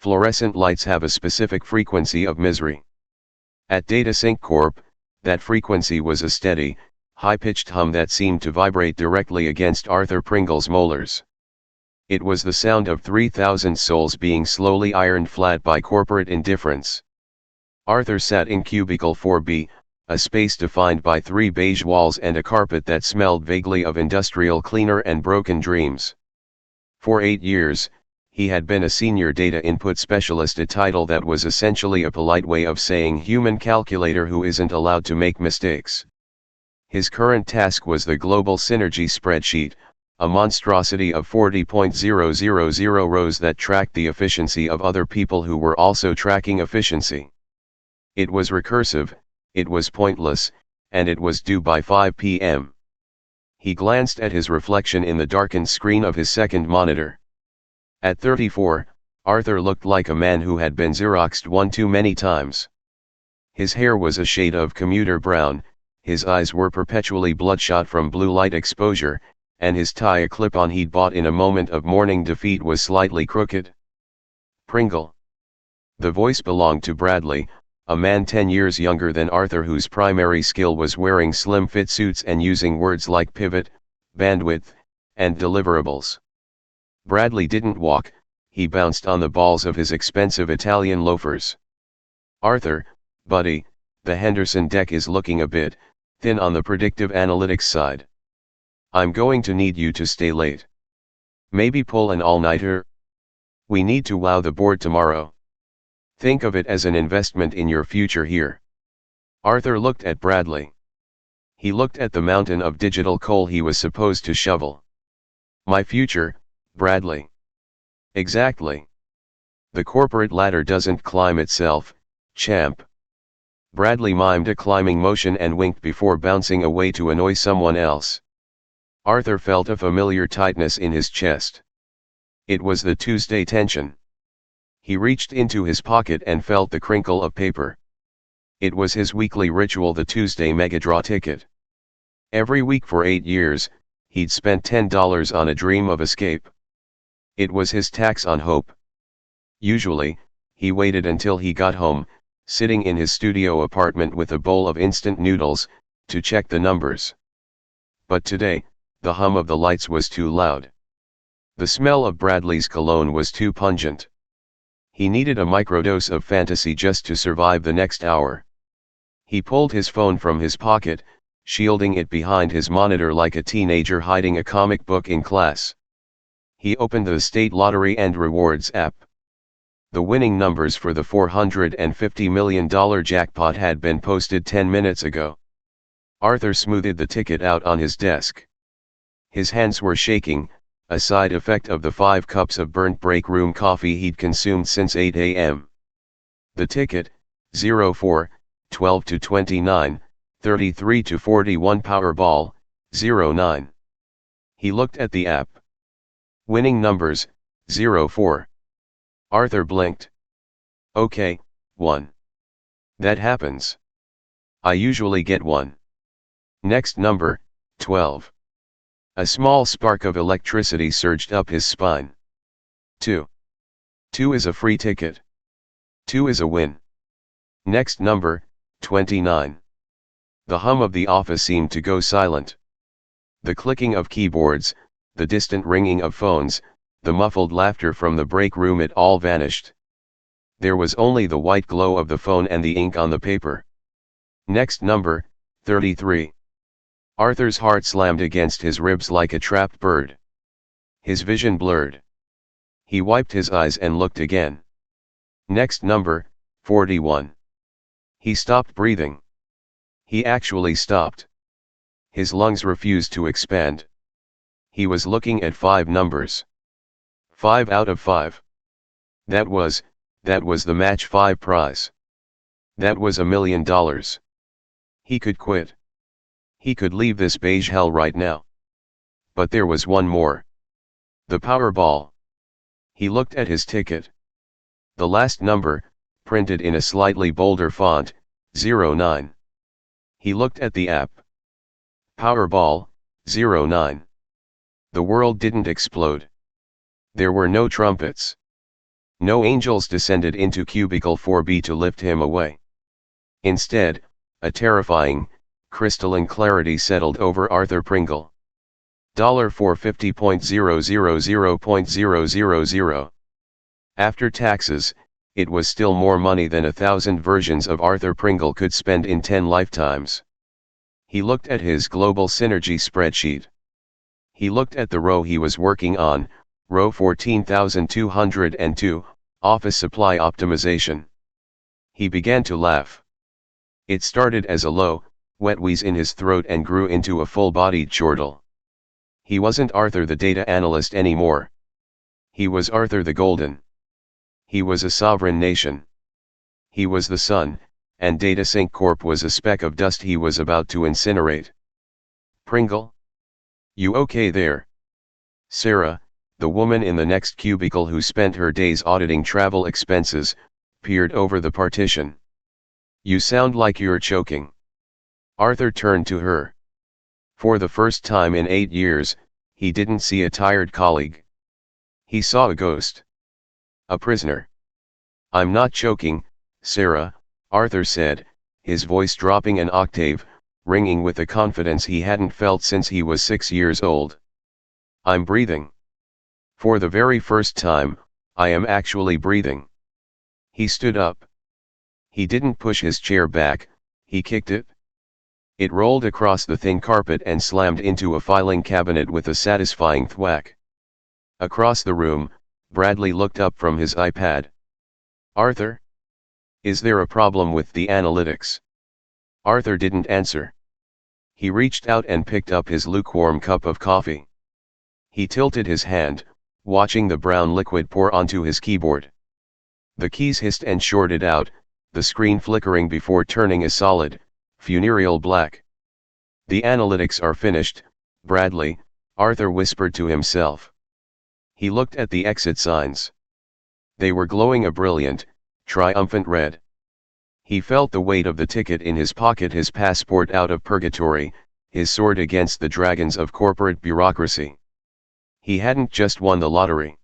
Fluorescent lights have a specific frequency of misery. At DataSync Corp., that frequency was a steady, high-pitched hum that seemed to vibrate directly against Arthur Pringle's molars. It was the sound of 3,000 souls being slowly ironed flat by corporate indifference. Arthur sat in cubicle 4B, a space defined by 3 beige walls and a carpet that smelled vaguely of industrial cleaner and broken dreams. For 8 years, he had been a senior data input specialist, a title that was essentially a polite way of saying human calculator who isn't allowed to make mistakes. His current task was the Global Synergy spreadsheet, a monstrosity of 40.000 rows that tracked the efficiency of other people who were also tracking efficiency. It was recursive, it was pointless, and it was due by 5 p.m. He glanced at his reflection in the darkened screen of his second monitor. At 34, Arthur looked like a man who had been Xeroxed one too many times. His hair was a shade of commuter brown, his eyes were perpetually bloodshot from blue light exposure, and his tie, a clip-on he'd bought in a moment of morning defeat, was slightly crooked. Pringle. The voice belonged to Bradley, a man 10 years younger than Arthur whose primary skill was wearing slim-fit suits and using words like pivot, bandwidth, and deliverables. Bradley didn't walk, he bounced on the balls of his expensive Italian loafers. Arthur, buddy, the Henderson deck is looking a bit thin on the predictive analytics side. I'm going to need you to stay late. Maybe pull an all-nighter? We need to wow the board tomorrow. Think of it as an investment in your future here. Arthur looked at Bradley. He looked at the mountain of digital coal he was supposed to shovel. My future, Bradley. Exactly. The corporate ladder doesn't climb itself, champ. Bradley mimed a climbing motion and winked before bouncing away to annoy someone else. Arthur felt a familiar tightness in his chest. It was the Tuesday tension. He reached into his pocket and felt the crinkle of paper. It was his weekly ritual, the Tuesday megadraw ticket. Every week for 8 years, he'd spent $10 on a dream of escape. It was his tax on hope. Usually, he waited until he got home, sitting in his studio apartment with a bowl of instant noodles, to check the numbers. But today, the hum of the lights was too loud. The smell of Bradley's cologne was too pungent. He needed a microdose of fantasy just to survive the next hour. He pulled his phone from his pocket, shielding it behind his monitor like a teenager hiding a comic book in class. He opened the State Lottery and Rewards app. The winning numbers for the $450 million jackpot had been posted 10 minutes ago. Arthur smoothed the ticket out on his desk. His hands were shaking, a side effect of the 5 cups of burnt break room coffee he'd consumed since 8 a.m. The ticket, 04, 12 to 29, 33 to 41 Powerball, 09. He looked at the app. Winning numbers, 04. Arthur blinked. Okay, 1. That happens. I usually get 1. Next number, 12. A small spark of electricity surged up his spine. 2. 2 is a free ticket. 2 is a win. Next number, 29. The hum of the office seemed to go silent. The clicking of keyboards, the distant ringing of phones, the muffled laughter from the break room, it all vanished. There was only the white glow of the phone and the ink on the paper. Next number, 33. Arthur's heart slammed against his ribs like a trapped bird. His vision blurred. He wiped his eyes and looked again. Next number, 41. He stopped breathing. He actually stopped. His lungs refused to expand. He was looking at 5 numbers. 5 out of 5. That was the match 5 prize. That was $1 million. He could quit. He could leave this beige hell right now. But there was one more. The Powerball. He looked at his ticket. The last number, printed in a slightly bolder font, 09. He looked at the app. Powerball, 09. The world didn't explode. There were no trumpets. No angels descended into cubicle 4B to lift him away. Instead, a terrifying, crystalline clarity settled over Arthur Pringle. $450.000.000. After taxes, it was still more money than 1,000 versions of Arthur Pringle could spend in 10 lifetimes. He looked at his global synergy spreadsheet. He looked at the row he was working on, row 14,202, office supply optimization. He began to laugh. It started as a low, wet wheeze in his throat and grew into a full-bodied chortle. He wasn't Arthur the data analyst anymore. He was Arthur the Golden. He was a sovereign nation. He was the sun, and DataSync Corp was a speck of dust he was about to incinerate. Pringle? You okay there? Sarah, the woman in the next cubicle who spent her days auditing travel expenses, peered over the partition. You sound like you're choking. Arthur turned to her. For the first time in 8 years, he didn't see a tired colleague. He saw a ghost. A prisoner. I'm not choking, Sarah, Arthur said, his voice dropping an octave, ringing with a confidence he hadn't felt since he was 6 years old. I'm breathing. For the very first time, I am actually breathing. He stood up. He didn't push his chair back, he kicked it. It rolled across the thin carpet and slammed into a filing cabinet with a satisfying thwack. Across the room, Bradley looked up from his iPad. Arthur? Is there a problem with the analytics? Arthur didn't answer. He reached out and picked up his lukewarm cup of coffee. He tilted his hand, watching the brown liquid pour onto his keyboard. The keys hissed and shorted out, the screen flickering before turning a solid, funereal black. The analytics are finished, Bradley, Arthur whispered to himself. He looked at the exit signs. They were glowing a brilliant, triumphant red. He felt the weight of the ticket in his pocket, his passport out of purgatory, his sword against the dragons of corporate bureaucracy. He hadn't just won the lottery.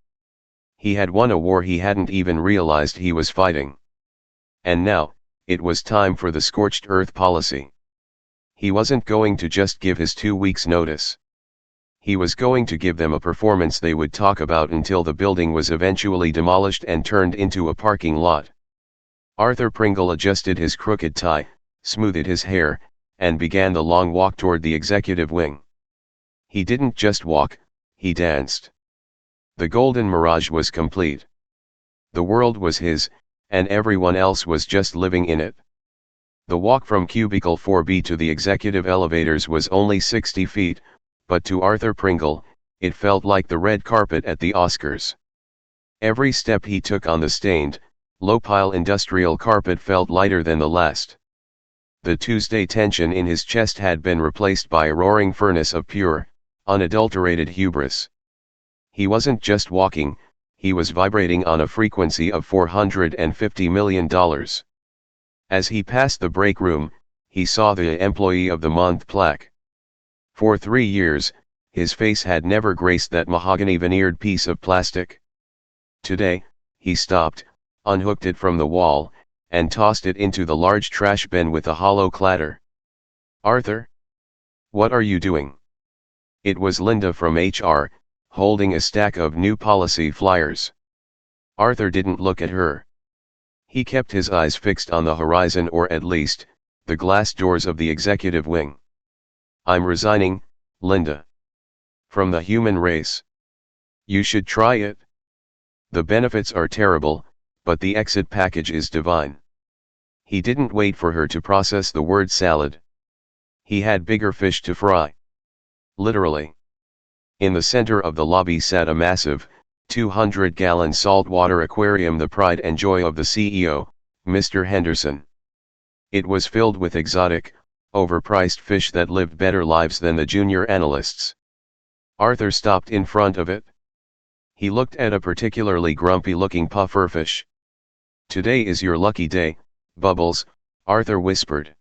He had won a war he hadn't even realized he was fighting. And now, it was time for the scorched earth policy. He wasn't going to just give his 2 weeks' notice. He was going to give them a performance they would talk about until the building was eventually demolished and turned into a parking lot. Arthur Pringle adjusted his crooked tie, smoothed his hair, and began the long walk toward the executive wing. He didn't just walk, he danced. The golden mirage was complete. The world was his, and everyone else was just living in it. The walk from cubicle 4B to the executive elevators was only 60 feet, but to Arthur Pringle, it felt like the red carpet at the Oscars. Every step he took on the stained, low-pile industrial carpet felt lighter than the last. The Tuesday tension in his chest had been replaced by a roaring furnace of pure, unadulterated hubris. He wasn't just walking, he was vibrating on a frequency of $450 million. As he passed the break room, he saw the Employee of the Month plaque. For 3 years, his face had never graced that mahogany veneered piece of plastic. Today, he stopped, unhooked it from the wall, and tossed it into the large trash bin with a hollow clatter. Arthur? What are you doing? It was Linda from HR, holding a stack of new policy flyers. Arthur didn't look at her. He kept his eyes fixed on the horizon, or at least, the glass doors of the executive wing. I'm resigning, Linda. From the human race. You should try it. The benefits are terrible, but the exit package is divine. He didn't wait for her to process the word salad. He had bigger fish to fry. Literally. In the center of the lobby sat a massive, 200-gallon saltwater aquarium, the pride and joy of the CEO, Mr. Henderson. It was filled with exotic, overpriced fish that lived better lives than the junior analysts. Arthur stopped in front of it. He looked at a particularly grumpy-looking pufferfish. Today is your lucky day, Bubbles, Arthur whispered.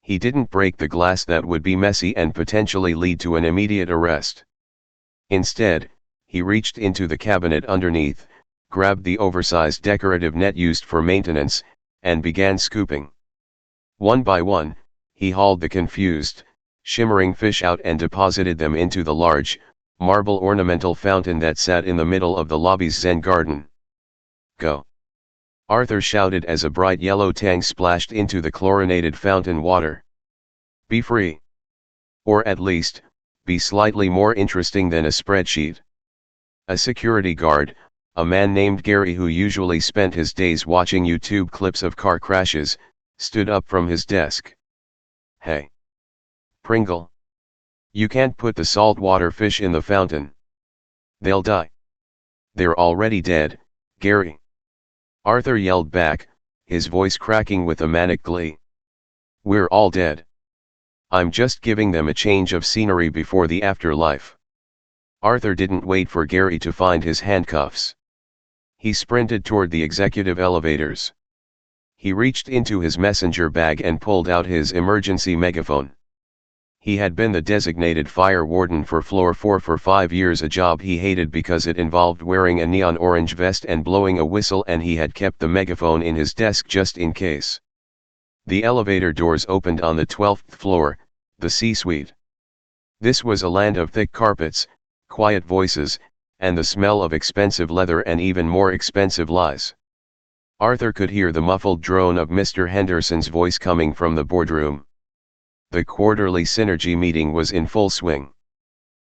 He didn't break the glass, that would be messy and potentially lead to an immediate arrest. Instead, he reached into the cabinet underneath, grabbed the oversized decorative net used for maintenance, and began scooping. One by one, he hauled the confused, shimmering fish out and deposited them into the large, marble ornamental fountain that sat in the middle of the lobby's Zen garden. "Go!" Arthur shouted as a bright yellow tang splashed into the chlorinated fountain water. "Be free. Or at least, be slightly more interesting than a spreadsheet." A security guard, a man named Gary who usually spent his days watching YouTube clips of car crashes, stood up from his desk. "Hey, Pringle. You can't put the saltwater fish in the fountain. They'll die." "They're already dead, Gary," Arthur yelled back, his voice cracking with a manic glee. "We're all dead. I'm just giving them a change of scenery before the afterlife." Arthur didn't wait for Gary to find his handcuffs. He sprinted toward the executive elevators. He reached into his messenger bag and pulled out his emergency megaphone. He had been the designated fire warden for Floor 4 for 5 years, a job he hated because it involved wearing a neon orange vest and blowing a whistle, and he had kept the megaphone in his desk just in case. The elevator doors opened on the 12th floor, the C-suite. This was a land of thick carpets, quiet voices, and the smell of expensive leather and even more expensive lies. Arthur could hear the muffled drone of Mr. Henderson's voice coming from the boardroom. The quarterly synergy meeting was in full swing.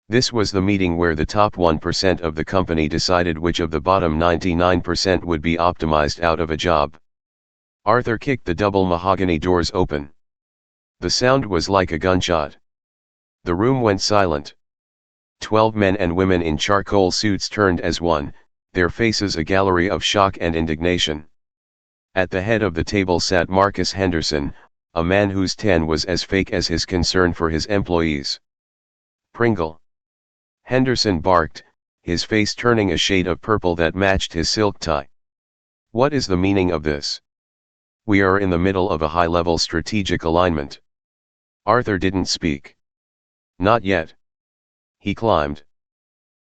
This was the meeting where the top 1% of the company decided which of the bottom 99% would be optimized out of a job. Arthur kicked the double mahogany doors open. The sound was like a gunshot. The room went silent. 12 men and women in charcoal suits turned as one, their faces a gallery of shock and indignation. At the head of the table sat Marcus Henderson, a man whose tan was as fake as his concern for his employees. "Pringle!" Henderson barked, his face turning a shade of purple that matched his silk tie. "What is the meaning of this? We are in the middle of a high-level strategic alignment." Arthur didn't speak. "Not yet." He climbed.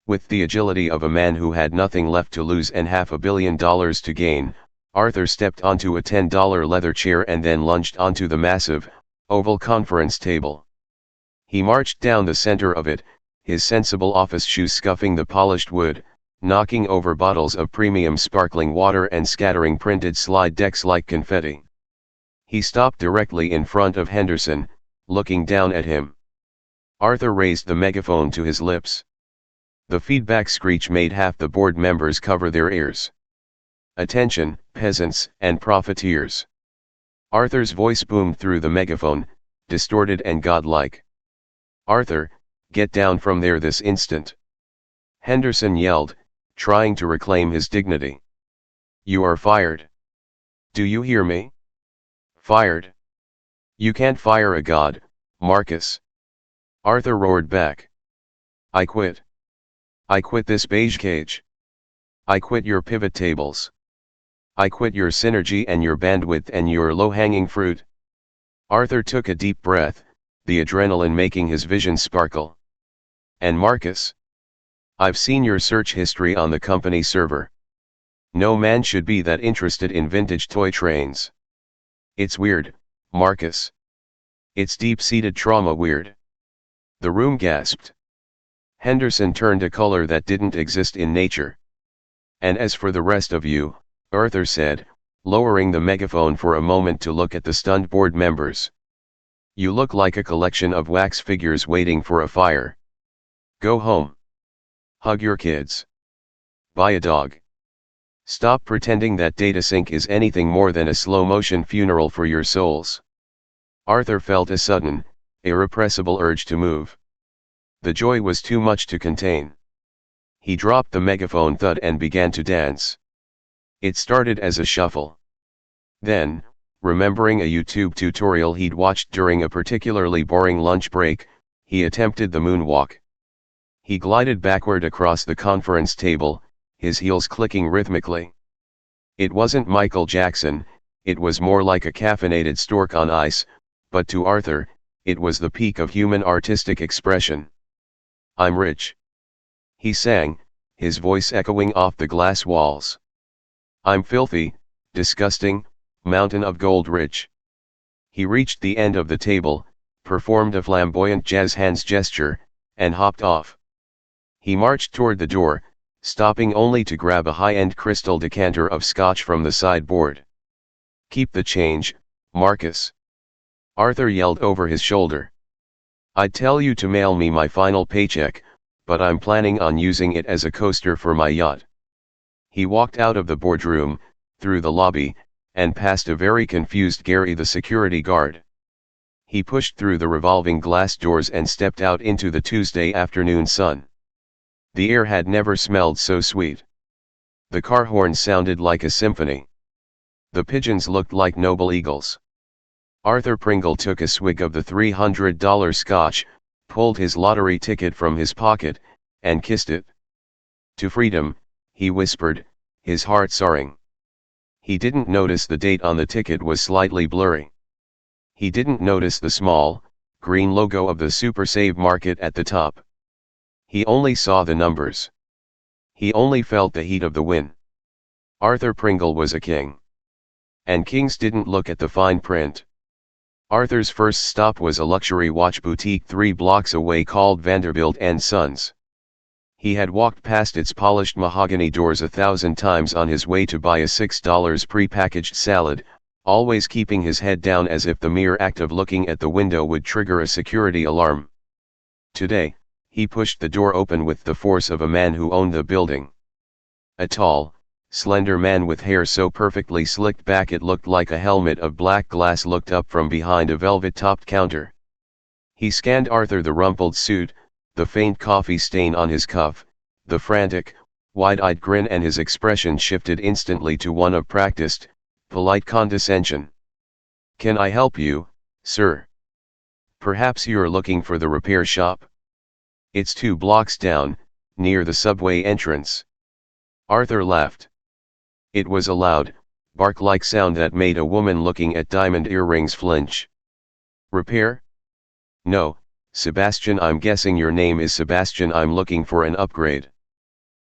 With the agility of a man who had nothing left to lose and $500 million to gain, Arthur stepped onto a $10 leather chair and then lunged onto the massive, oval conference table. He marched down the center of it, his sensible office shoes scuffing the polished wood, knocking over bottles of premium sparkling water and scattering printed slide decks like confetti. He stopped directly in front of Henderson, looking down at him. Arthur raised the megaphone to his lips. The feedback screech made half the board members cover their ears. "Attention, peasants and profiteers." Arthur's voice boomed through the megaphone, distorted and godlike. "Arthur, get down from there this instant." Henderson yelled, trying to reclaim his dignity. "You are fired. Do you hear me? Fired. You can't fire a god, Marcus." Arthur roared back. "I quit. I quit this beige cage. I quit your pivot tables. I quit your synergy and your bandwidth and your low-hanging fruit." Arthur took a deep breath, the adrenaline making his vision sparkle. "And Marcus? I've seen your search history on the company server. No man should be that interested in vintage toy trains. It's weird, Marcus. It's deep-seated trauma weird." The room gasped. Henderson turned a color that didn't exist in nature. "And as for the rest of you," Arthur said, lowering the megaphone for a moment to look at the stunned board members. "You look like a collection of wax figures waiting for a fire. Go home. Hug your kids. Buy a dog. Stop pretending that data sync is anything more than a slow-motion funeral for your souls." Arthur felt a sudden, irrepressible urge to move. The joy was too much to contain. He dropped the megaphone thud and began to dance. It started as a shuffle. Then, remembering a YouTube tutorial he'd watched during a particularly boring lunch break, he attempted the moonwalk. He glided backward across the conference table, his heels clicking rhythmically. It wasn't Michael Jackson, it was more like a caffeinated stork on ice, but to Arthur, it was the peak of human artistic expression. "I'm rich," he sang, his voice echoing off the glass walls. I'm filthy, disgusting, mountain of gold rich. He reached the end of the table, performed a flamboyant jazz hands gesture, and hopped off. He marched toward the door, stopping only to grab a high-end crystal decanter of scotch from the sideboard. Keep the change, Marcus. Arthur yelled over his shoulder. I'd tell you to mail me my final paycheck, but I'm planning on using it as a coaster for my yacht. He walked out of the boardroom, through the lobby, and past a very confused Gary the security guard. He pushed through the revolving glass doors and stepped out into the Tuesday afternoon sun. The air had never smelled so sweet. The car horn sounded like a symphony. The pigeons looked like noble eagles. Arthur Pringle took a swig of the $300 scotch, pulled his lottery ticket from his pocket, and kissed it. To freedom, he whispered, his heart soaring. He didn't notice the date on the ticket was slightly blurry. He didn't notice the small, green logo of the Super Save Market at the top. He only saw the numbers. He only felt the heat of the win. Arthur Pringle was a king. And kings didn't look at the fine print. Arthur's first stop was a luxury watch boutique 3 blocks away called Vanderbilt & Sons. He had walked past its polished mahogany doors 1,000 times on his way to buy a $6 pre-packaged salad, always keeping his head down as if the mere act of looking at the window would trigger a security alarm. Today, he pushed the door open with the force of a man who owned the building. A tall, slender man with hair so perfectly slicked back it looked like a helmet of black glass looked up from behind a velvet-topped counter. He scanned Arthur, the rumpled suit, the faint coffee stain on his cuff, the frantic, wide-eyed grin, and his expression shifted instantly to one of practiced, polite condescension. "Can I help you, sir? Perhaps you're looking for the repair shop? It's 2 blocks down, near the subway entrance." Arthur laughed. It was a loud, bark-like sound that made a woman looking at diamond earrings flinch. "Repair? No, Sebastian, I'm guessing your name is Sebastian. I'm looking for an upgrade.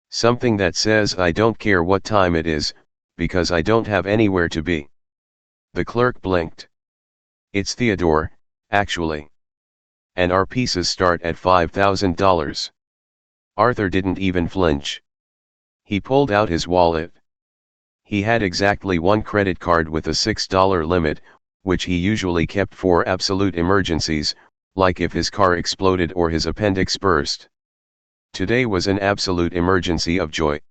Something that says I don't care what time it is, because I don't have anywhere to be." The clerk blinked. "It's Theodore, actually. And our pieces start at $5,000. Arthur didn't even flinch. He pulled out his wallet. He had exactly 1 credit card with a $6 limit, which he usually kept for absolute emergencies, like if his car exploded or his appendix burst. Today was an absolute emergency of joy.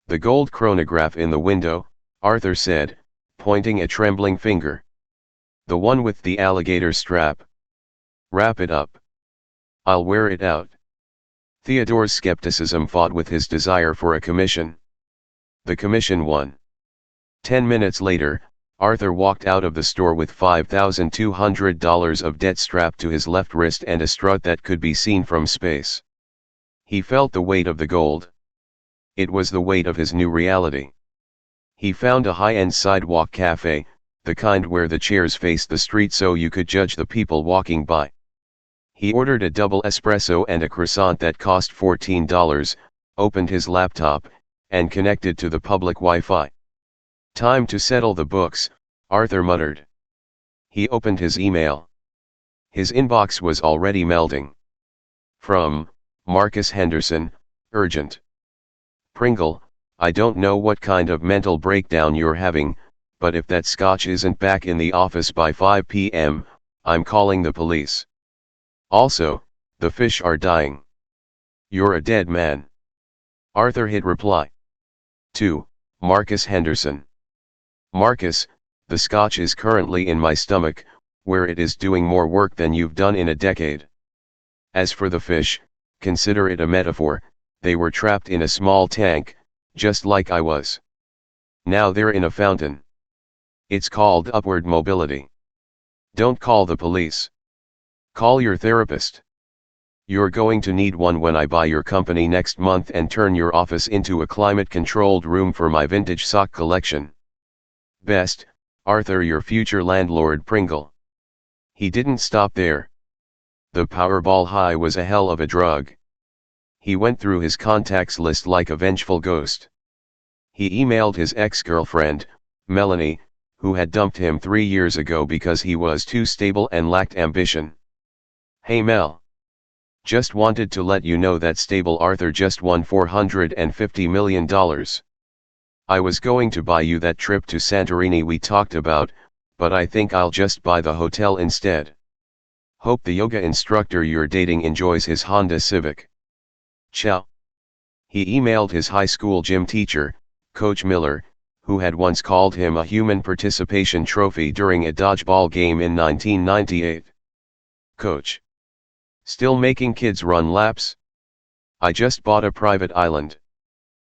"The gold chronograph in the window," Arthur said, pointing a trembling finger. "The one with the alligator strap. Wrap it up. I'll wear it out." Theodore's skepticism fought with his desire for a commission. The commission won. 10 minutes later, Arthur walked out of the store with $5,200 of debt strapped to his left wrist and a strut that could be seen from space. He felt the weight of the gold. It was the weight of his new reality. He found a high-end sidewalk cafe, the kind where the chairs faced the street so you could judge the people walking by. He ordered a double espresso and a croissant that cost $14, opened his laptop, and connected to the public Wi-Fi. "Time to settle the books," Arthur muttered. He opened his email. His inbox was already melting. From Marcus Henderson, urgent. "Pringle, I don't know what kind of mental breakdown you're having, but if that scotch isn't back in the office by 5 p.m., I'm calling the police. Also, the fish are dying. You're a dead man." Arthur hit reply. To Marcus Henderson. "Marcus, the scotch is currently in my stomach, where it is doing more work than you've done in a decade. As for the fish, consider it a metaphor. They were trapped in a small tank, just like I was. Now they're in a fountain. It's called upward mobility. Don't call the police. Call your therapist. You're going to need one when I buy your company next month and turn your office into a climate-controlled room for my vintage sock collection. Best, Arthur, your future landlord Pringle." He didn't stop there. The Powerball high was a hell of a drug. He went through his contacts list like a vengeful ghost. He emailed his ex-girlfriend, Melanie, who had dumped him 3 years ago because he was too stable and lacked ambition. "Hey Mel. Just wanted to let you know that stable Arthur just won $450 million. I was going to buy you that trip to Santorini we talked about, but I think I'll just buy the hotel instead. Hope the yoga instructor you're dating enjoys his Honda Civic. Ciao." He emailed his high school gym teacher, Coach Miller, who had once called him a human participation trophy during a dodgeball game in 1998. "Coach. Still making kids run laps? I just bought a private island.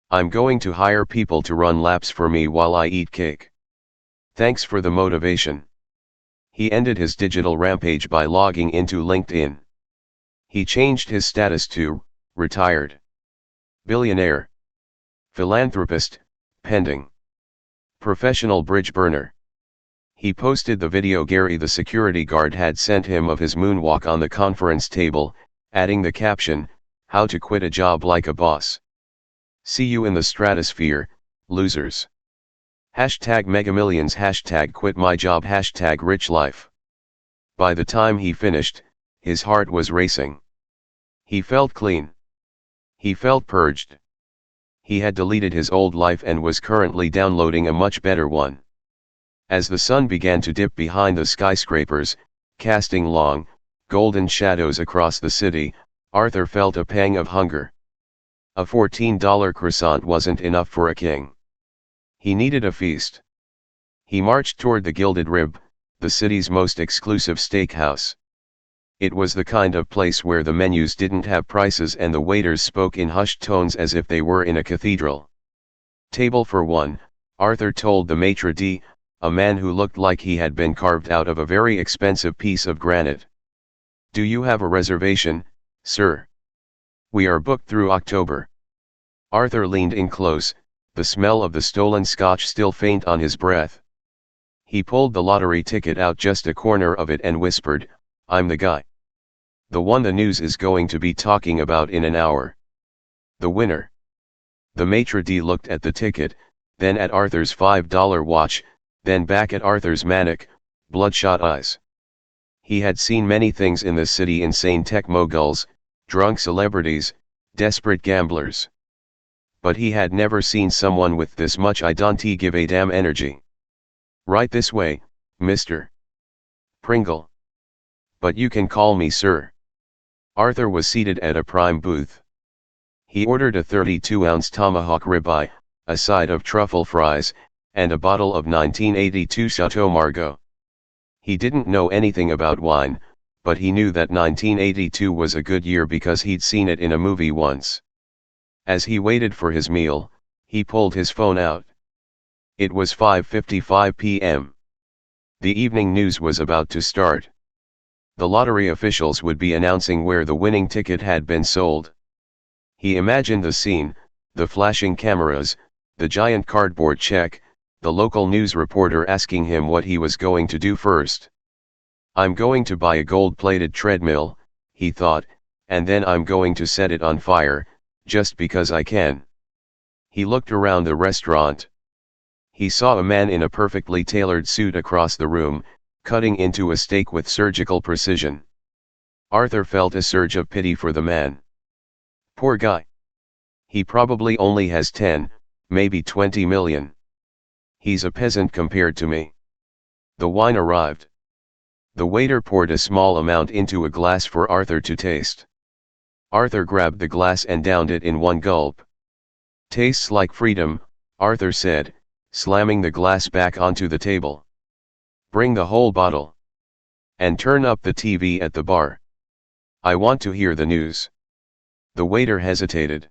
I'm going to hire people to run laps for me while I eat cake. Thanks for the motivation." He ended his digital rampage by logging into LinkedIn. He changed his status to retired. Billionaire. Philanthropist, pending. Professional bridge burner. He posted the video Gary the security guard had sent him of his moonwalk on the conference table, adding the caption, "How to quit a job like a boss. See you in the stratosphere, losers. Hashtag megamillions, hashtag quit my job, hashtag rich life." By the time he finished, his heart was racing. He felt clean. He felt purged. He had deleted his old life and was currently downloading a much better one. As the sun began to dip behind the skyscrapers, casting long, golden shadows across the city, Arthur felt a pang of hunger. A $14 croissant wasn't enough for a king. He needed a feast. He marched toward the Gilded Rib, the city's most exclusive steakhouse. It was the kind of place where the menus didn't have prices and the waiters spoke in hushed tones as if they were in a cathedral. "Table for one," Arthur told the maitre d', a man who looked like he had been carved out of a very expensive piece of granite. "Do you have a reservation, sir? We are booked through October." Arthur leaned in close, the smell of the stolen scotch still faint on his breath. He pulled the lottery ticket out just a corner of it and whispered, "I'm the guy. The one the news is going to be talking about in an hour. The winner." The maitre d' looked at the ticket, then at Arthur's $5 watch, then back at Arthur's manic, bloodshot eyes. He had seen many things in this city: insane tech moguls, drunk celebrities, desperate gamblers. But he had never seen someone with this much "I don't give a damn" energy. "Right this way, Mr. Pringle. But you can call me sir." Arthur was seated at a prime booth. He ordered a 32-ounce tomahawk ribeye, a side of truffle fries, and a bottle of 1982 Chateau Margaux. He didn't know anything about wine, but he knew that 1982 was a good year because he'd seen it in a movie once. As he waited for his meal, he pulled his phone out. It was 5:55 p.m. The evening news was about to start. The lottery officials would be announcing where the winning ticket had been sold. He imagined the scene, the flashing cameras, the giant cardboard check, the local news reporter asking him what he was going to do first. "I'm going to buy a gold-plated treadmill," he thought, "and then I'm going to set it on fire, just because I can." He looked around the restaurant. He saw a man in a perfectly tailored suit across the room, cutting into a steak with surgical precision. Arthur felt a surge of pity for the man. Poor guy. He probably only has 10, maybe 20 million. He's a peasant compared to me. The wine arrived. The waiter poured a small amount into a glass for Arthur to taste. Arthur grabbed the glass and downed it in one gulp. "Tastes like freedom," Arthur said, slamming the glass back onto the table. "Bring the whole bottle. And turn up the TV at the bar. I want to hear the news." The waiter hesitated.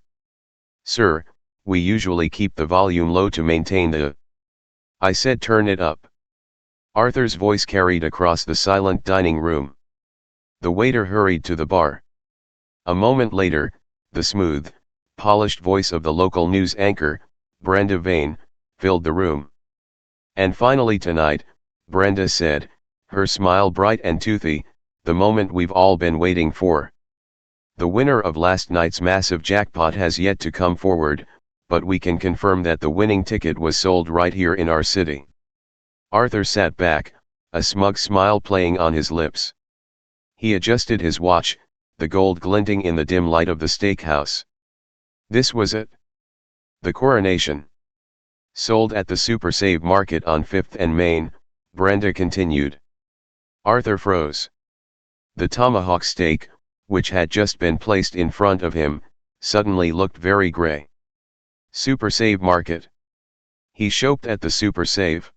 "Sir, we usually keep the volume low to maintain the..." "I said turn it up." Arthur's voice carried across the silent dining room. The waiter hurried to the bar. A moment later, the smooth, polished voice of the local news anchor, Brenda Vane, filled the room. "And finally tonight," Brenda said, her smile bright and toothy, "the moment we've all been waiting for. The winner of last night's massive jackpot has yet to come forward, but we can confirm that the winning ticket was sold right here in our city. Arthur sat back, a smug smile playing on his lips. He adjusted his watch, the gold glinting in the dim light of the steakhouse. This was it. The coronation. Sold at the Super Save Market on 5th and Main, Brenda continued. Arthur froze. The tomahawk steak, which had just been placed in front of him, suddenly looked very gray. Super Save Market. He shopped at the Super Save.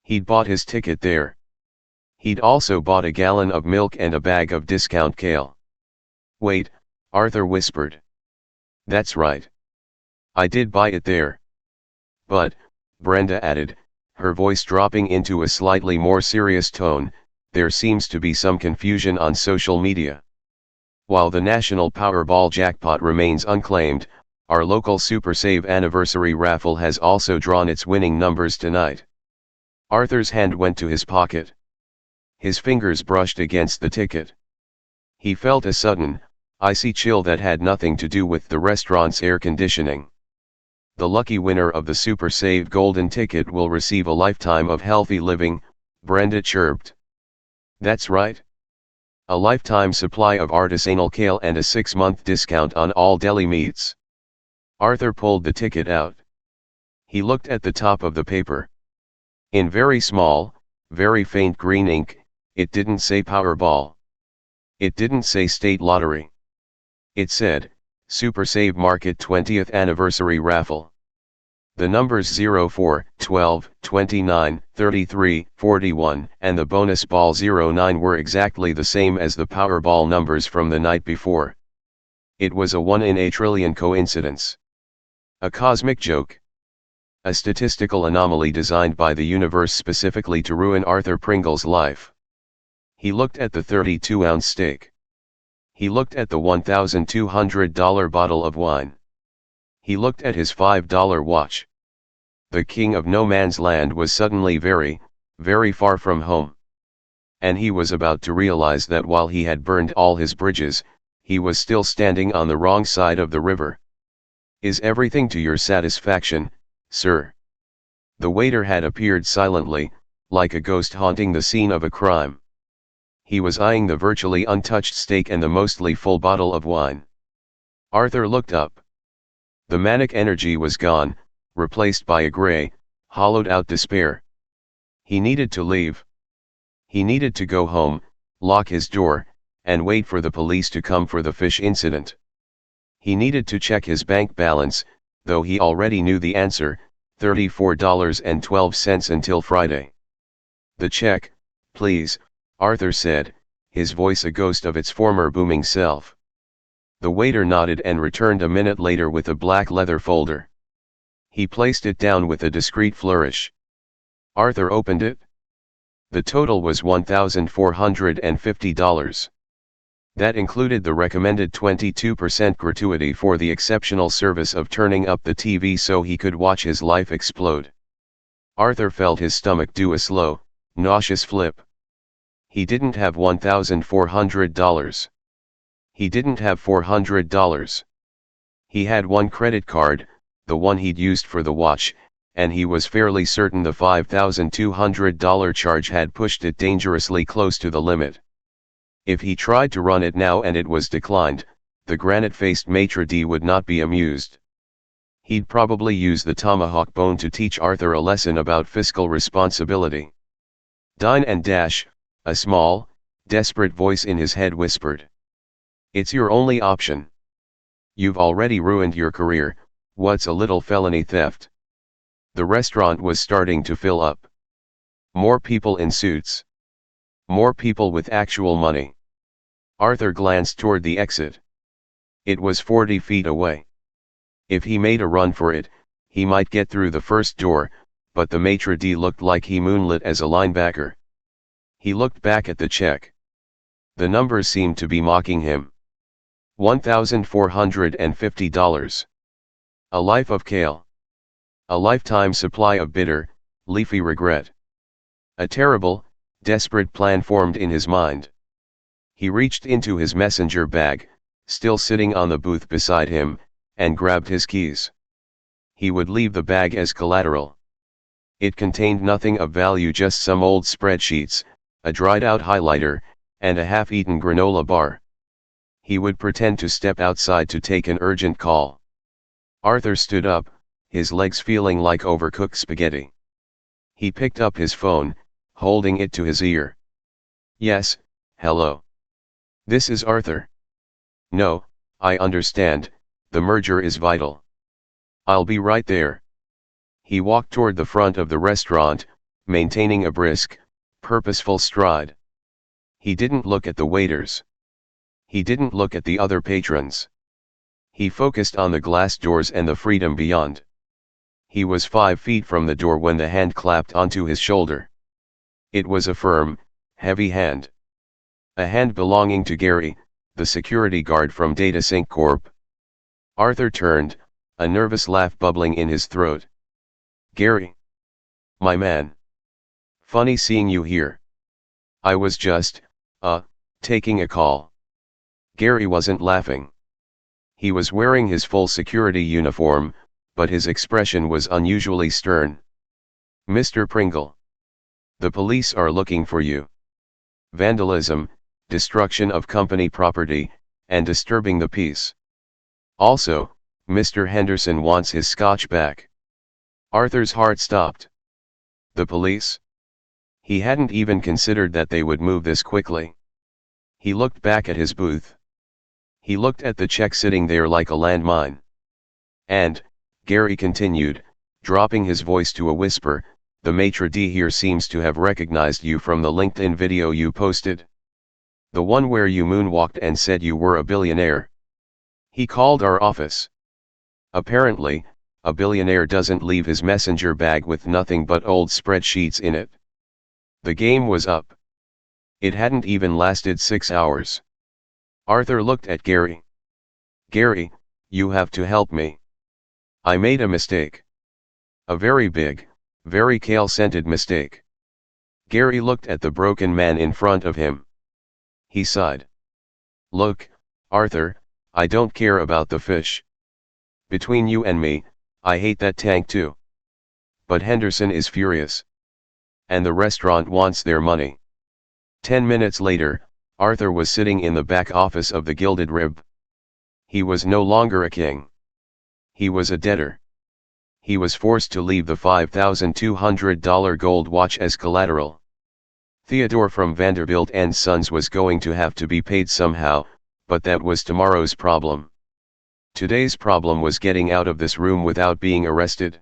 He'd bought his ticket there. He'd also bought a gallon of milk and a bag of discount kale. Wait, Arthur whispered. That's right. I did buy it there. But, Brenda added, her voice dropping into a slightly more serious tone, there seems to be some confusion on social media. While the national Powerball jackpot remains unclaimed, our local Super Save anniversary raffle has also drawn its winning numbers tonight. Arthur's hand went to his pocket. His fingers brushed against the ticket. He felt a sudden, icy chill that had nothing to do with the restaurant's air conditioning. The lucky winner of the Super Save golden ticket will receive a lifetime of healthy living, Brenda chirped. That's right. A lifetime supply of artisanal kale and a 6-month discount on all deli meats. Arthur pulled the ticket out. He looked at the top of the paper. In very small, very faint green ink, it didn't say Powerball. It didn't say State Lottery. It said, Super Save Market 20th Anniversary Raffle. The numbers 04, 12, 29, 33, 41, and the bonus ball 09 were exactly the same as the Powerball numbers from the night before. It was a 1 in a trillion coincidence. A cosmic joke. A statistical anomaly designed by the universe specifically to ruin Arthur Pringle's life. He looked at the 32-ounce steak. He looked at the $1,200 bottle of wine. He looked at his $5 watch. The king of no man's land was suddenly very, very far from home. And he was about to realize that while he had burned all his bridges, he was still standing on the wrong side of the river. Is everything to your satisfaction, sir? The waiter had appeared silently, like a ghost haunting the scene of a crime. He was eyeing the virtually untouched steak and the mostly full bottle of wine. Arthur looked up. The manic energy was gone, replaced by a gray, hollowed-out despair. He needed to leave. He needed to go home, lock his door, and wait for the police to come for the fish incident. He needed to check his bank balance, though he already knew the answer, $34.12 until Friday. The check, please, Arthur said, his voice a ghost of its former booming self. The waiter nodded and returned a minute later with a black leather folder. He placed it down with a discreet flourish. Arthur opened it. The total was $1,450. That included the recommended 22% gratuity for the exceptional service of turning up the TV so he could watch his life explode. Arthur felt his stomach do a slow, nauseous flip. He didn't have $1,400. He didn't have $400. He had one credit card, the one he'd used for the watch, and he was fairly certain the $5,200 charge had pushed it dangerously close to the limit. If he tried to run it now and it was declined, the granite-faced maitre d' would not be amused. He'd probably use the tomahawk bone to teach Arthur a lesson about fiscal responsibility. Dine and dash, a small, desperate voice in his head whispered. It's your only option. You've already ruined your career, what's a little felony theft? The restaurant was starting to fill up. More people in suits. More people with actual money. Arthur glanced toward the exit. It was 40 feet away. If he made a run for it, he might get through the first door, but the maitre d' looked like he moonlit as a linebacker. He looked back at the check. The numbers seemed to be mocking him. $1,450. A life of kale. A lifetime supply of bitter, leafy regret. A terrible, desperate plan formed in his mind. He reached into his messenger bag, still sitting on the booth beside him, and grabbed his keys. he would leave the bag as collateral. It contained nothing of value, just some old spreadsheets, a dried-out highlighter, and a half-eaten granola bar. He would pretend to step outside to take an urgent call. Arthur stood up, his legs feeling like overcooked spaghetti. He picked up his phone, holding it to his ear. "Yes, hello. This is Arthur." "No, I understand, the merger is vital. I'll be right there." He walked toward the front of the restaurant, maintaining a brisk, purposeful stride. He didn't look at the waiters. He didn't look at the other patrons. He focused on the glass doors and the freedom beyond. He was 5 feet from the door when the hand clapped onto his shoulder. It was a firm, heavy hand. A hand belonging to Gary, the security guard from DataSync Corp. Arthur turned, a nervous laugh bubbling in his throat. "Gary. My man. Funny seeing you here. I was just, taking a call." Gary wasn't laughing. He was wearing his full security uniform, but his expression was unusually stern. "Mr. Pringle. The police are looking for you. Vandalism, destruction of company property, and disturbing the peace. Also, Mr. Henderson wants his scotch back." Arthur's heart stopped. The police? He hadn't even considered that they would move this quickly. He looked back at his booth. He looked at the check sitting there like a landmine. "And," Gary continued, dropping his voice to a whisper, "the maitre d' here seems to have recognized you from the LinkedIn video you posted. The one where you moonwalked and said you were a billionaire. He called our office. Apparently, a billionaire doesn't leave his messenger bag with nothing but old spreadsheets in it." The game was up. It hadn't even lasted 6 hours. Arthur looked at Gary. "Gary, you have to help me. I made a mistake. A very big, very kale-scented mistake." Gary looked at the broken man in front of him. He sighed. "Look, Arthur, I don't care about the fish. Between you and me, I hate that tank too. But Henderson is furious. And the restaurant wants their money." 10 minutes later, Arthur was sitting in the back office of the Gilded Rib. He was no longer a king. He was a debtor. He was forced to leave the $5,200 gold watch as collateral. Theodore from Vanderbilt and Sons was going to have to be paid somehow, but that was tomorrow's problem. Today's problem was getting out of this room without being arrested.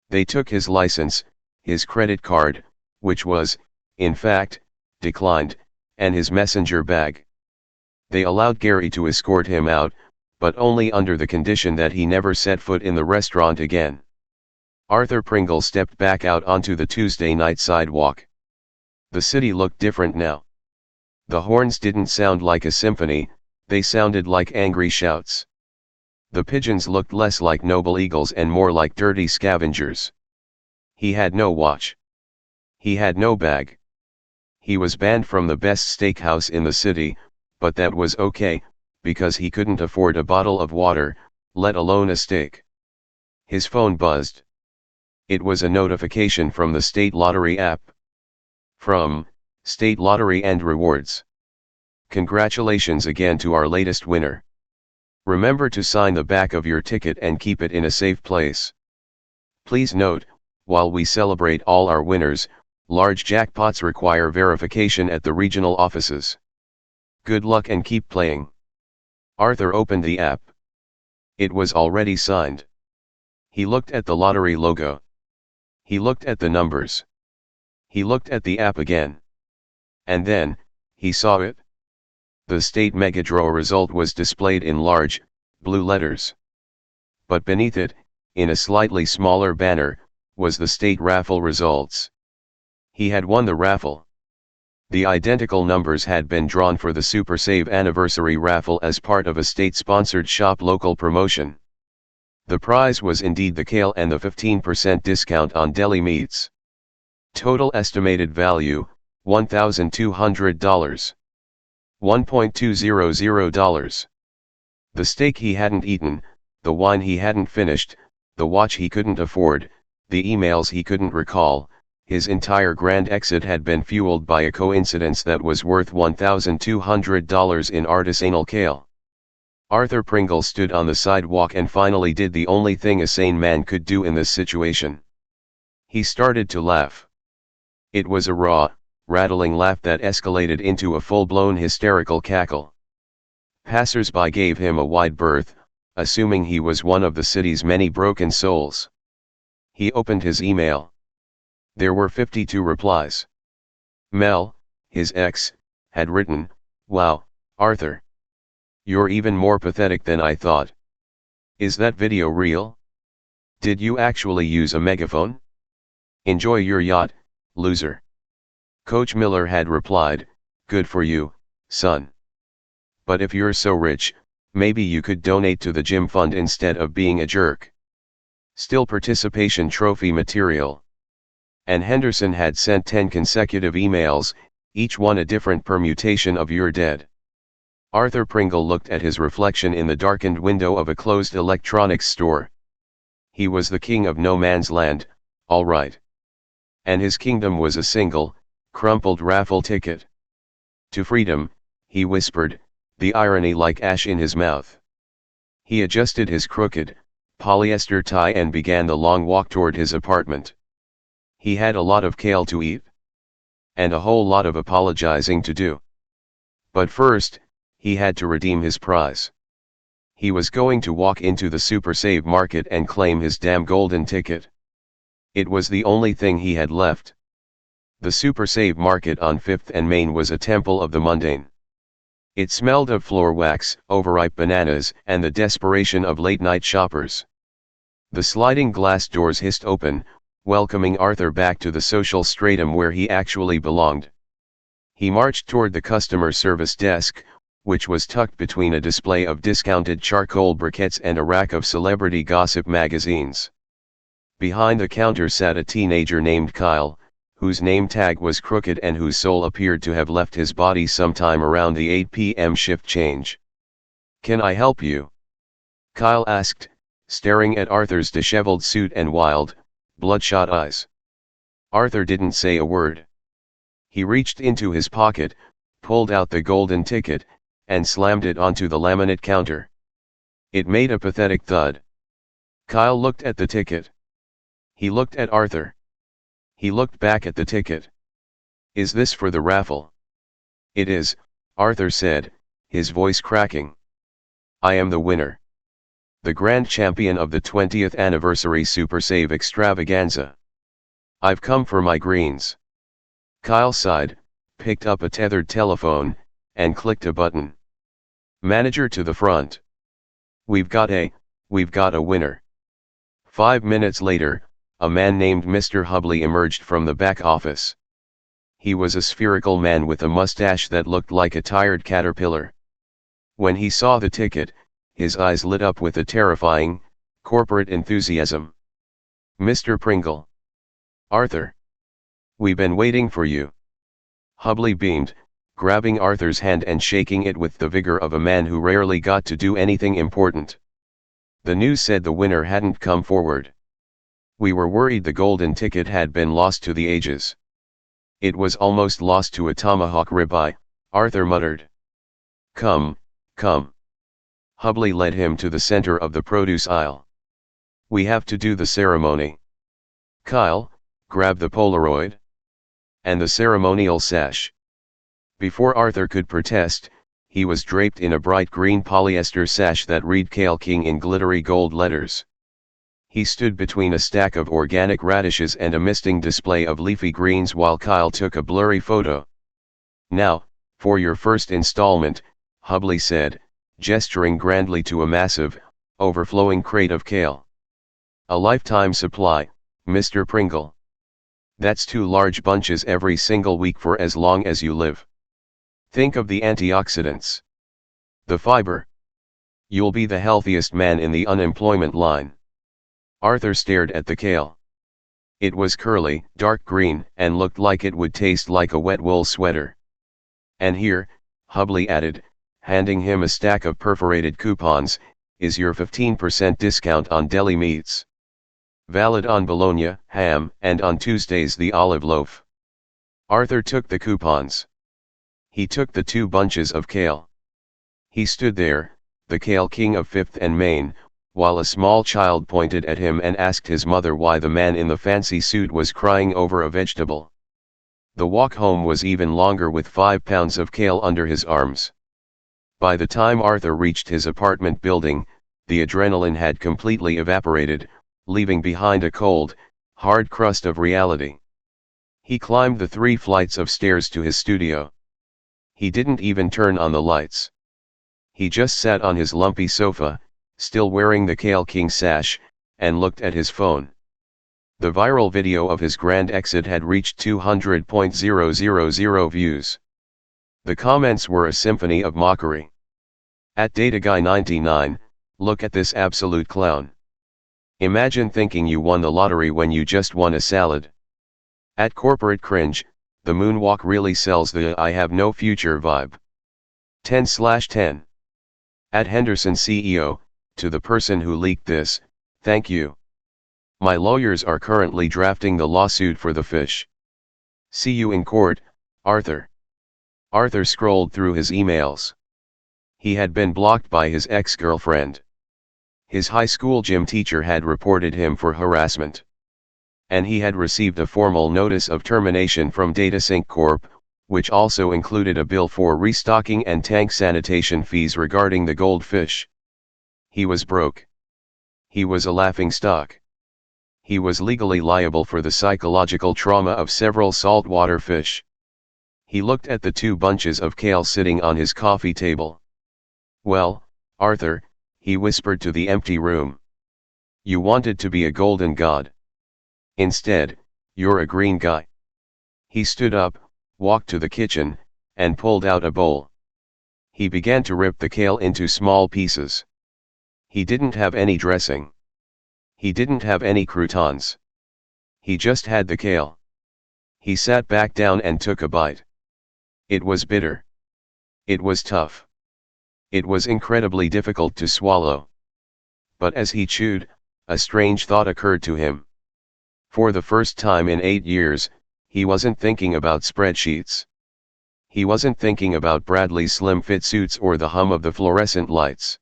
They took his license, his credit card, which was, in fact, declined, and his messenger bag. They allowed Gary to escort him out, but only under the condition that he never set foot in the restaurant again. Arthur Pringle stepped back out onto the Tuesday night sidewalk. The city looked different now. The horns didn't sound like a symphony, they sounded like angry shouts. The pigeons looked less like noble eagles and more like dirty scavengers. He had no watch. He had no bag. He was banned from the best steakhouse in the city, but that was okay, because he couldn't afford a bottle of water, let alone a steak. His phone buzzed. It was a notification from the State Lottery app. From State Lottery and Rewards. "Congratulations again to our latest winner. Remember to sign the back of your ticket and keep it in a safe place. Please note, while we celebrate all our winners, large jackpots require verification at the regional offices. Good luck and keep playing." Arthur opened the app. It was already signed. He looked at the lottery logo. He looked at the numbers. He looked at the app again. And then, he saw it. The state megadraw result was displayed in large, blue letters. But beneath it, in a slightly smaller banner, was the state raffle results. He had won the raffle. The identical numbers had been drawn for the Super Save Anniversary raffle as part of a state-sponsored shop local promotion. The prize was indeed the kale and the 15% discount on deli meats. Total estimated value, $1,200. $1,200. The steak he hadn't eaten, the wine he hadn't finished, the watch he couldn't afford, the emails he couldn't recall. His entire grand exit had been fueled by a coincidence that was worth $1,200 in artisanal kale. Arthur Pringle stood on the sidewalk and finally did the only thing a sane man could do in this situation. He started to laugh. It was a raw, rattling laugh that escalated into a full-blown hysterical cackle. Passers-by gave him a wide berth, assuming he was one of the city's many broken souls. He opened his email. There were 52 replies. Mel, his ex, had written, "Wow, Arthur. You're even more pathetic than I thought. Is that video real? Did you actually use a megaphone? Enjoy your yacht, loser." Coach Miller had replied, "Good for you, son. But if you're so rich, maybe you could donate to the gym fund instead of being a jerk." Still participation trophy material. And Henderson had sent 10 consecutive emails, each one a different permutation of "you're dead." Arthur Pringle looked at his reflection in the darkened window of a closed electronics store. He was the king of no man's land, all right. And his kingdom was a single, crumpled raffle ticket. To freedom, he whispered, the irony like ash in his mouth. He adjusted his crooked, polyester tie and began the long walk toward his apartment. He had a lot of kale to eat. And a whole lot of apologizing to do. But first, he had to redeem his prize. He was going to walk into the Super Save Market and claim his damn golden ticket. It was the only thing he had left. The Super Save Market on 5th and Main was a temple of the mundane. It smelled of floor wax, overripe bananas, and the desperation of late-night shoppers. The sliding glass doors hissed open, welcoming Arthur back to the social stratum where he actually belonged. He marched toward the customer service desk, which was tucked between a display of discounted charcoal briquettes and a rack of celebrity gossip magazines. Behind the counter sat a teenager named Kyle, whose name tag was crooked and whose soul appeared to have left his body sometime around the 8 p.m. shift change. "Can I help you?" Kyle asked, staring at Arthur's disheveled suit and wild, bloodshot eyes. Arthur didn't say a word. He reached into his pocket, pulled out the golden ticket, and slammed it onto the laminate counter. It made a pathetic thud. Kyle looked at the ticket. He looked at Arthur. He looked back at the ticket. "Is this for the raffle?" "It is," Arthur said, his voice cracking. "I am the winner. The grand champion of the 20th anniversary Super Save extravaganza. I've come for my greens." Kyle sighed, picked up a tethered telephone, and clicked a button. "Manager to the front. We've got a winner." 5 minutes later, a man named Mr. Hubley emerged from the back office. He was a spherical man with a mustache that looked like a tired caterpillar. When he saw the ticket, his eyes lit up with a terrifying, corporate enthusiasm. "Mr. Pringle. Arthur. We've been waiting for you." Hubley beamed, grabbing Arthur's hand and shaking it with the vigor of a man who rarely got to do anything important. "The news said the winner hadn't come forward. We were worried the golden ticket had been lost to the ages." "It was almost lost to a tomahawk ribeye," Arthur muttered. Come. Hubley led him to the center of the produce aisle. "We have to do the ceremony. Kyle, grab the Polaroid. And the ceremonial sash." Before Arthur could protest, he was draped in a bright green polyester sash that read Kale King in glittery gold letters. He stood between a stack of organic radishes and a misting display of leafy greens while Kyle took a blurry photo. "Now, for your first installment," Hubley said, gesturing grandly to a massive, overflowing crate of kale. "A lifetime supply, Mr. Pringle. That's 2 large bunches every single week for as long as you live. Think of the antioxidants. The fiber. You'll be the healthiest man in the unemployment line." Arthur stared at the kale. It was curly, dark green, and looked like it would taste like a wet wool sweater. "And here," Hubley added, handing him a stack of perforated coupons, "is your 15% discount on deli meats. valid on bologna, ham, and on Tuesdays the olive loaf. Arthur took the coupons. He took the 2 bunches of kale. He stood there, the kale king of Fifth and Main, while a small child pointed at him and asked his mother why the man in the fancy suit was crying over a vegetable. The walk home was even longer with 5 pounds of kale under his arms. By the time Arthur reached his apartment building, the adrenaline had completely evaporated, leaving behind a cold, hard crust of reality. He climbed the 3 flights of stairs to his studio. He didn't even turn on the lights. He just sat on his lumpy sofa, still wearing the Kale King sash, and looked at his phone. The viral video of his grand exit had reached 200,000 views. The comments were a symphony of mockery. At DataGuy99, look at this absolute clown. Imagine thinking you won the lottery when you just won a salad. At Corporate Cringe, the moonwalk really sells the I have no future vibe. 10/10. At Henderson CEO, to the person who leaked this, thank you. My lawyers are currently drafting the lawsuit for the fish. See you in court, Arthur. Arthur scrolled through his emails. He had been blocked by his ex-girlfriend. His high school gym teacher had reported him for harassment. And he had received a formal notice of termination from DataSync Corp., which also included a bill for restocking and tank sanitation fees regarding the goldfish. He was broke. He was a laughingstock. He was legally liable for the psychological trauma of several saltwater fish. He looked at the 2 bunches of kale sitting on his coffee table. Well, Arthur, he whispered to the empty room. You wanted to be a golden god. Instead, you're a green guy. He stood up, walked to the kitchen, and pulled out a bowl. He began to rip the kale into small pieces. He didn't have any dressing. He didn't have any croutons. He just had the kale. He sat back down and took a bite. It was bitter. It was tough. It was incredibly difficult to swallow. But as he chewed, a strange thought occurred to him. For the first time in 8 years, he wasn't thinking about spreadsheets. He wasn't thinking about Bradley's slim fit suits or the hum of the fluorescent lights.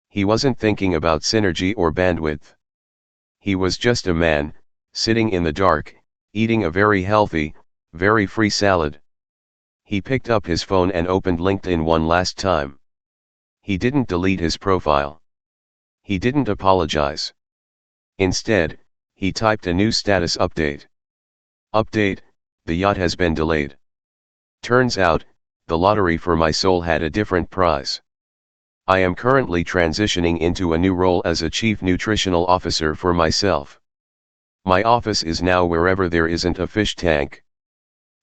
He wasn't thinking about synergy or bandwidth. He was just a man, sitting in the dark, eating a very healthy, very free salad. He picked up his phone and opened LinkedIn one last time. He didn't delete his profile. He didn't apologize. Instead, he typed a new status update. Update, the yacht has been delayed. Turns out, the lottery for my soul had a different prize. I am currently transitioning into a new role as a chief nutritional officer for myself. My office is now wherever there isn't a fish tank.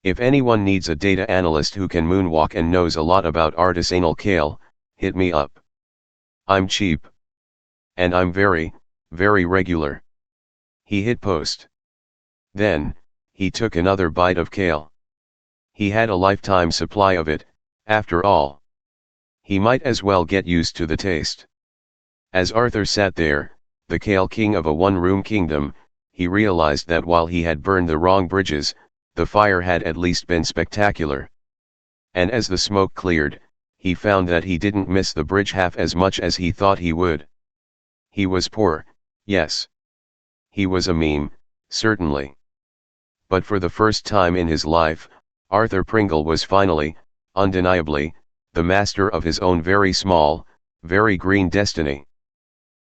If anyone needs a data analyst who can moonwalk and knows a lot about artisanal kale, hit me up. I'm cheap. And I'm very, very regular. He hit post. Then, he took another bite of kale. He had a lifetime supply of it, after all. He might as well get used to the taste. As Arthur sat there, the Kale King of a one-room kingdom, he realized that while he had burned the wrong bridges, the fire had at least been spectacular. And as the smoke cleared, he found that he didn't miss the bridge half as much as he thought he would. He was poor, yes. He was a meme, certainly. But for the first time in his life, Arthur Pringle was finally, undeniably, the master of his own very small, very green destiny.